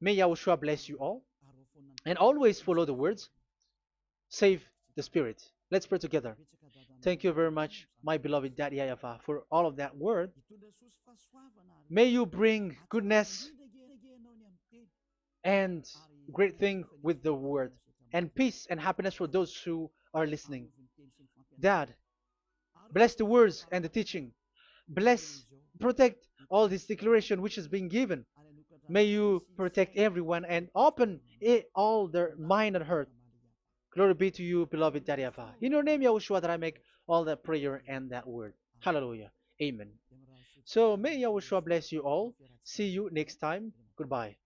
May Yahushua bless you all. And always follow the words. Save the spirit. Let's pray together. Thank you very much, my beloved Daddy Yahvah, for all of that word. May you bring goodness and great thing with the word, and peace and happiness for those who are listening. Dad, bless the words and the teaching. Bless, protect all this declaration which is being given. May you protect everyone and open all their mind and heart. Glory be to you, beloved Daddy Ava. In your name, Yahushua, that I make all that prayer and that word. Hallelujah. Amen. So may Yahushua bless you all. See you next time. Goodbye.